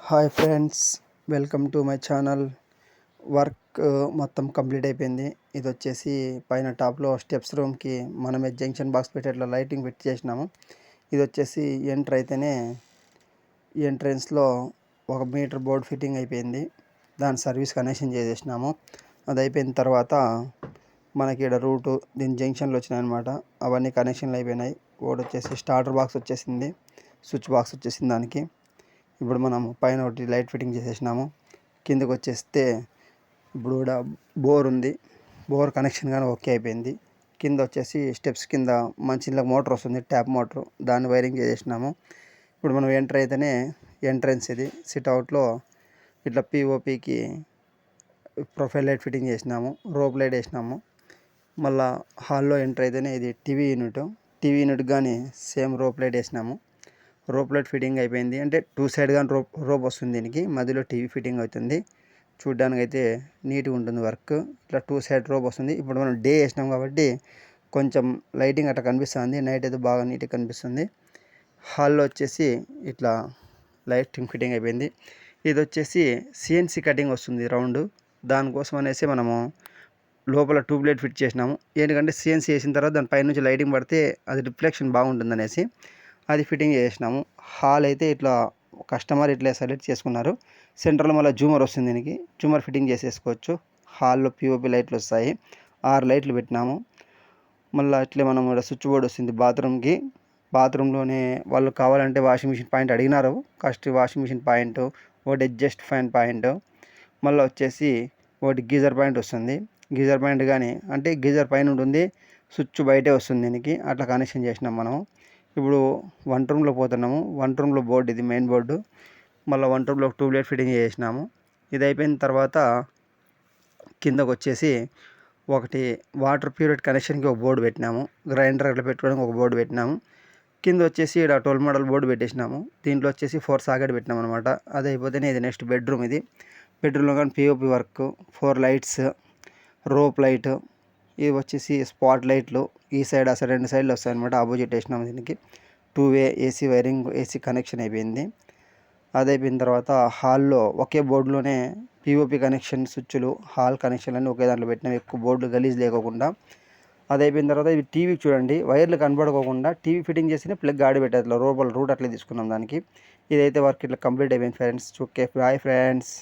Hi friends, welcome to my channel. Work మొత్తం complete అయిపోయింది. ఇది వచ్చేసి పైన టాప్లో స్టెప్స్ రూమ్కి మనమే జంక్షన్ బాక్స్ పెట్టేట్లా లైటింగ్ పెట్టి చేసినాము. ఇది వచ్చేసి ఎంటర్ అయితేనే ఎంట్రెన్స్లో 1 మీటర్ బోర్డ్ ఫిట్టింగ్ అయిపోయింది. దాని సర్వీస్ కనెక్షన్ చేసేసినాము. అది అయిపోయిన తర్వాత మనకి ఇక్కడ రూటు దీని జంక్షన్లు వచ్చినాయి అనమాట. అవన్నీ కనెక్షన్లు అయిపోయినాయి. ఒకటి వచ్చేసి స్టార్టర్ బాక్స్ వచ్చేసింది, స్విచ్ బాక్స్ వచ్చేసింది దానికి. ఇప్పుడు మనం పైన ఒకటి లైట్ ఫిట్టింగ్ చేసేసినాము. కిందకి వచ్చేస్తే ఇప్పుడు కూడా బోర్ ఉంది. బోర్ కనెక్షన్ కానీ ఓకే అయిపోయింది. కింద వచ్చేసి స్టెప్స్ కింద మంచిగా మోటార్ వస్తుంది, ట్యాప్ మోటార్, దాన్ని వైరింగ్ చేసేసినాము. ఇప్పుడు మనం ఎంటర్ అయితేనే ఎంట్రన్స్ ఇది. సిట్అవుట్లో ఇట్లా పిఓపికి ప్రొఫైల్ లైట్ ఫిట్టింగ్ చేసినాము, రోప్ లైట్ వేసినాము. మళ్ళీ హాల్లో ఎంటర్ అయితేనే ఇది టీవీ యూనిట్ కానీ సేమ్ రోప్ లైట్ వేసినాము. రోప్ లైట్ ఫిట్టింగ్ అయిపోయింది. అంటే 2 సైడ్ కానీ రోప్ వస్తుంది. దీనికి మధ్యలో టీవీ ఫిట్టింగ్ అవుతుంది. చూడడానికి అయితే నీట్గా ఉంటుంది వర్క్. ఇట్లా 2 సైడ్ రోప్ వస్తుంది. ఇప్పుడు మనం డే వేసినాం కాబట్టి కొంచెం లైటింగ్ అట్లా కనిపిస్తుంది. నైట్ అయితే బాగా నీట్గా కనిపిస్తుంది. హాల్లో వచ్చేసి ఇట్లా లైటింగ్ ఫిట్టింగ్ అయిపోయింది. ఇది వచ్చేసి సిఎన్సి కటింగ్ వస్తుంది రౌండ్. దానికోసం అనేసి మనము లోపల ట్యూబ్ లైట్ ఫిట్ చేసినాము. ఎందుకంటే సిఎన్సి వేసిన తర్వాత దాని పైనుంచి లైటింగ్ పడితే అది రిఫ్లెక్షన్ బాగుంటుంది అనేసి అది ఫిట్టింగ్ చేసినాము. హాల్ అయితే ఇట్లా కస్టమర్ ఇట్లా సెలెక్ట్ చేసుకున్నారు. సెంటర్లో మళ్ళీ జూమర్ వస్తుంది. దీనికి జూమర్ ఫిట్టింగ్ చేసేసుకోవచ్చు. హాల్లో పిఓపి లైట్లు వస్తాయి. 6 లైట్లు పెట్టినాము. మళ్ళీ అట్లే మనం ఇక్కడ స్విచ్ బోర్డ్ వస్తుంది బాత్రూమ్కి. బాత్రూంలోనే వాళ్ళు కావాలంటే వాషింగ్ మిషన్ పాయింట్ అడిగినారు. వాషింగ్ మిషన్ పాయింట్, ఒకటి అడ్జస్ట్ ఫ్యాన్ పాయింట్, మళ్ళీ వచ్చేసి ఒకటి గీజర్ పాయింట్ వస్తుంది. గీజర్ పాయింట్ కానీ అంటే గీజర్ పైన ఉంటుంది, స్విచ్ బయటే వస్తుంది. దీనికి అట్లా కనెక్షన్ చేసినాం మనము. ఇప్పుడు వంట రూమ్లో పోతున్నాము. వంట రూమ్లో బోర్డు ఇది మెయిన్ బోర్డు. మళ్ళీ వంట రూమ్లో ఒక ట్యూబ్ లైట్ ఫిట్టింగ్ చేసినాము. ఇది అయిపోయిన తర్వాత కిందకు వచ్చేసి ఒకటి వాటర్ ప్యూరిట్ కనెక్షన్కి ఒక బోర్డు పెట్టినాము. గ్రైండర్ అట్లా పెట్టుకోవడానికి ఒక బోర్డు పెట్టినాము. కింద వచ్చేసి ఇక్కడ 12 మోడల్ బోర్డు పెట్టేసినాము. దీంట్లో వచ్చేసి 4 సాకెట్ పెట్టినాము అనమాట. అది అయిపోతేనే ఇది నెక్స్ట్ బెడ్రూమ్. ఇది బెడ్రూమ్లో కానీ POP work, 4 lights, rope light, ఇవి వచ్చేసి స్పాట్ లైట్లు. ఈ సైడ్ ఆ సైడ్ 2 సైడ్లు వస్తాయి అనమాట. ఆపోజిట్ వేసినాము. దీనికి 2 వే ఏసీ వైరింగ్, ఏసీ కనెక్షన్ అయిపోయింది. అది అయిపోయిన తర్వాత హాల్లో ఒకే బోర్డులోనే పిఓపి కనెక్షన్, స్విచ్లు, హాల్ కనెక్షన్ అన్నీ ఒకే దాంట్లో పెట్టినాము, ఎక్కువ బోర్డు గలీజ్ లేకోకుండా. అది అయిపోయిన తర్వాత ఇది టీవీ చూడండి, వైర్లు కనపడుకోకుండా టీవీ ఫిట్టింగ్ చేస్తేనే ప్లగ్ ఆడి పెట్టేది రూట్ అట్లా తీసుకున్నాం దానికి. ఇదైతే వర్క్ ఇట్లా కంప్లీట్ అయిపోయింది ఫ్రెండ్స్. Okay, bye friends.